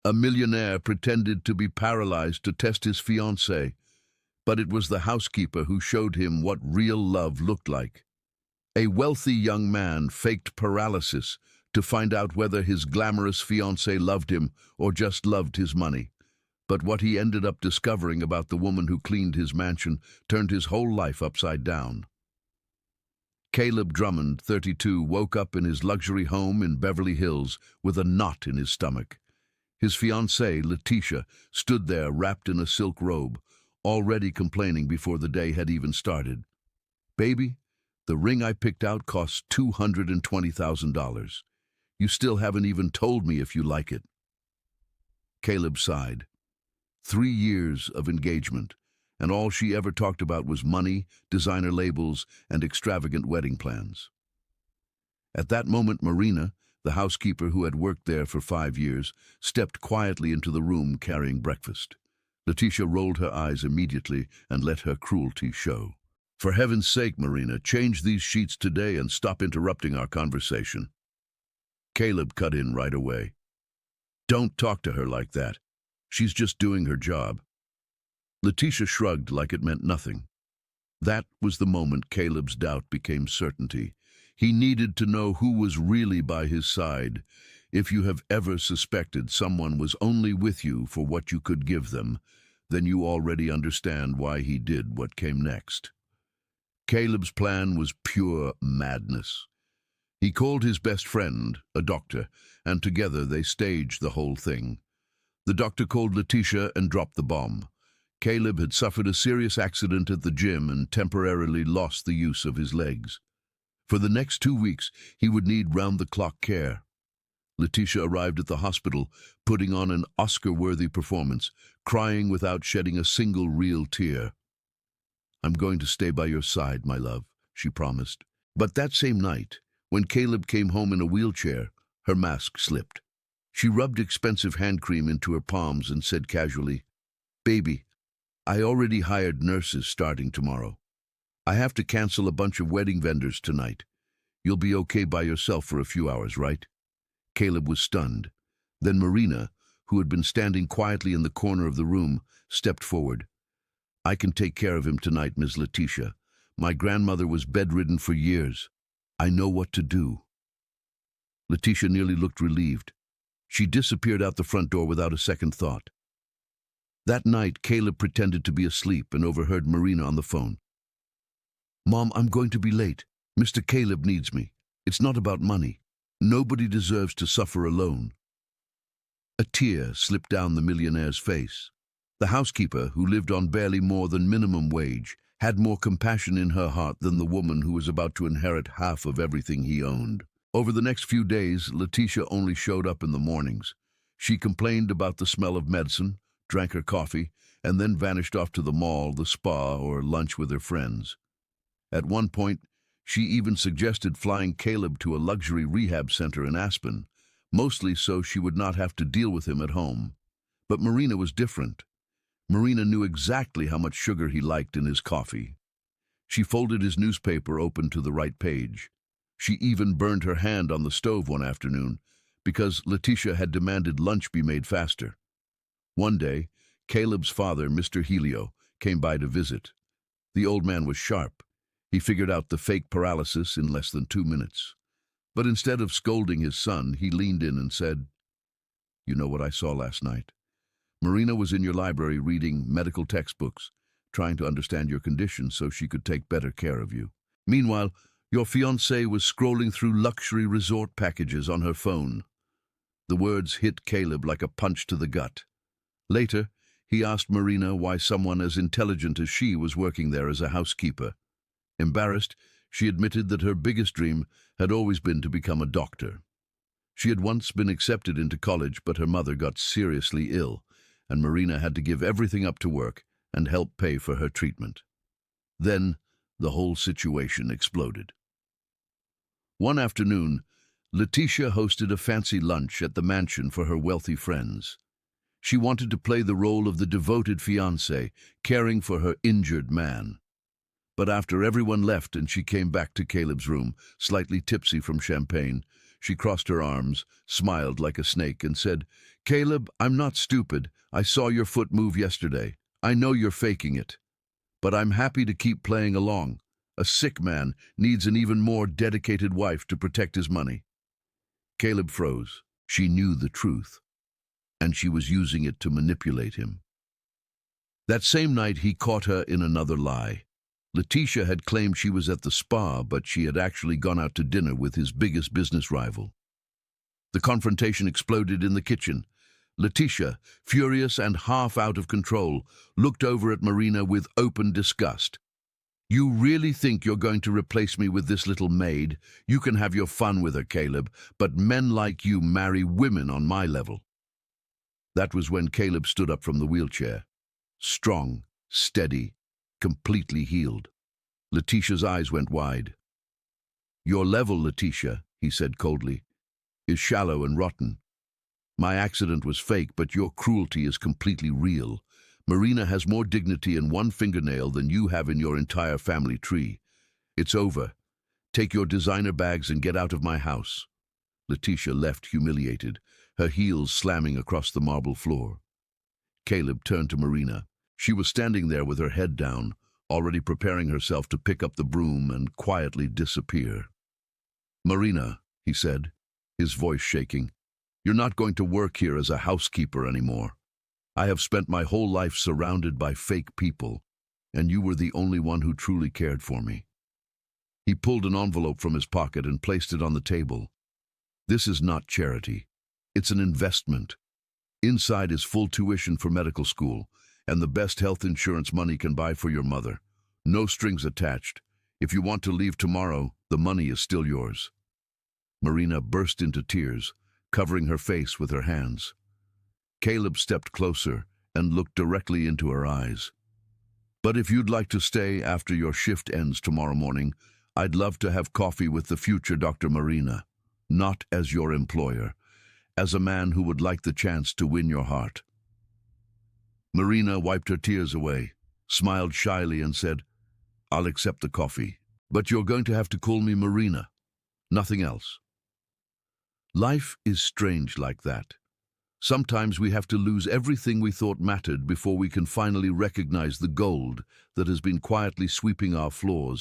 A millionaire pretended to be paralyzed to test his fiancée, but it was the housekeeper who showed him what real love looked like. A wealthy young man faked paralysis to find out whether his glamorous fiancée loved him or just loved his money. But what he ended up discovering about the woman who cleaned his mansion turned his whole life upside down. Caleb Drummond, 32, woke up in his luxury home in Beverly Hills with a knot in his stomach. His fiancée, Letitia, stood there wrapped in a silk robe, already complaining before the day had even started. "Baby, the ring I picked out costs $220,000. You still haven't even told me if you like it." Caleb sighed. 3 years of engagement, and all she ever talked about was money, designer labels, and extravagant wedding plans. At that moment, Marina, the housekeeper who had worked there for 5 years, stepped quietly into the room carrying breakfast. Letitia rolled her eyes immediately and let her cruelty show. "For heaven's sake, Marina, change these sheets today and stop interrupting our conversation." Caleb cut in right away. "Don't talk to her like that. She's just doing her job." Letitia shrugged like it meant nothing. That was the moment Caleb's doubt became certainty. He needed to know who was really by his side. If you have ever suspected someone was only with you for what you could give them, then you already understand why he did what came next. Caleb's plan was pure madness. He called his best friend, a doctor, and together they staged the whole thing. The doctor called Letitia and dropped the bomb. Caleb had suffered a serious accident at the gym and temporarily lost the use of his legs. For the next 2 weeks, he would need round-the-clock care. Letitia arrived at the hospital, putting on an Oscar-worthy performance, crying without shedding a single real tear. "I'm going to stay by your side, my love," she promised. But that same night, when Caleb came home in a wheelchair, her mask slipped. She rubbed expensive hand cream into her palms and said casually, "Baby, I already hired nurses starting tomorrow. I have to cancel a bunch of wedding vendors tonight. You'll be okay by yourself for a few hours, right?" Caleb was stunned. Then Marina, who had been standing quietly in the corner of the room, stepped forward. "I can take care of him tonight, Ms. Letitia. My grandmother was bedridden for years. I know what to do." Letitia nearly looked relieved. She disappeared out the front door without a second thought. That night, Caleb pretended to be asleep and overheard Marina on the phone. "Mom, I'm going to be late. Mr. Caleb needs me. It's not about money. Nobody deserves to suffer alone." A tear slipped down the millionaire's face. The housekeeper, who lived on barely more than minimum wage, had more compassion in her heart than the woman who was about to inherit half of everything he owned. Over the next few days, Letitia only showed up in the mornings. She complained about the smell of medicine, drank her coffee, and then vanished off to the mall, the spa, or lunch with her friends. At one point, she even suggested flying Caleb to a luxury rehab center in Aspen, mostly so she would not have to deal with him at home. But Marina was different. Marina knew exactly how much sugar he liked in his coffee. She folded his newspaper open to the right page. She even burned her hand on the stove one afternoon because Letitia had demanded lunch be made faster. One day, Caleb's father, Mr. Helio, came by to visit. The old man was sharp. He figured out the fake paralysis in less than 2 minutes. But instead of scolding his son, he leaned in and said, "You know what I saw last night? Marina was in your library reading medical textbooks, trying to understand your condition so she could take better care of you. Meanwhile, your fiancée was scrolling through luxury resort packages on her phone." The words hit Caleb like a punch to the gut. Later, he asked Marina why someone as intelligent as she was working there as a housekeeper. Embarrassed, she admitted that her biggest dream had always been to become a doctor. She had once been accepted into college, but her mother got seriously ill, and Marina had to give everything up to work and help pay for her treatment. Then, the whole situation exploded. One afternoon, Letitia hosted a fancy lunch at the mansion for her wealthy friends. She wanted to play the role of the devoted fiancée, caring for her injured man. But after everyone left and she came back to Caleb's room, slightly tipsy from champagne, She crossed her arms, smiled like a snake, and said, "Caleb, I'm not stupid. I saw your foot move yesterday. I know you're faking it. But I'm happy to keep playing along. A sick man needs an even more dedicated wife to protect his money." Caleb froze. She knew the truth, and she was using it to manipulate him. That same night, he caught her in another lie. Letitia had claimed she was at the spa, but she had actually gone out to dinner with his biggest business rival. The confrontation exploded in the kitchen. Letitia, furious and half out of control, looked over at Marina with open disgust. "You really think you're going to replace me with this little maid? You can have your fun with her, Caleb, but men like you marry women on my level." That was when Caleb stood up from the wheelchair. Strong, steady, completely healed. Letitia's eyes went wide. "Your level, Letitia," he said coldly, "is shallow and rotten. My accident was fake, but your cruelty is completely real. Marina has more dignity in one fingernail than you have in your entire family tree. It's over. Take your designer bags and get out of my house." Letitia left humiliated, her heels slamming across the marble floor. Caleb turned to Marina. She was standing there with her head down, already preparing herself to pick up the broom and quietly disappear. "Marina," he said, his voice shaking, "you're not going to work here as a housekeeper anymore. I have spent my whole life surrounded by fake people, and you were the only one who truly cared for me." He pulled an envelope from his pocket and placed it on the table. "This is not charity. It's an investment. Inside is full tuition for medical school, and the best health insurance money can buy for your mother. No strings attached. If you want to leave tomorrow, the money is still yours." Marina burst into tears, covering her face with her hands. Caleb stepped closer and looked directly into her eyes. "But if you'd like to stay after your shift ends tomorrow morning, I'd love to have coffee with the future Dr. Marina, not as your employer, as a man who would like the chance to win your heart." Marina wiped her tears away, smiled shyly and said, "I'll accept the coffee, but you're going to have to call me Marina, nothing else." Life is strange like that. Sometimes we have to lose everything we thought mattered before we can finally recognize the gold that has been quietly sweeping our floors.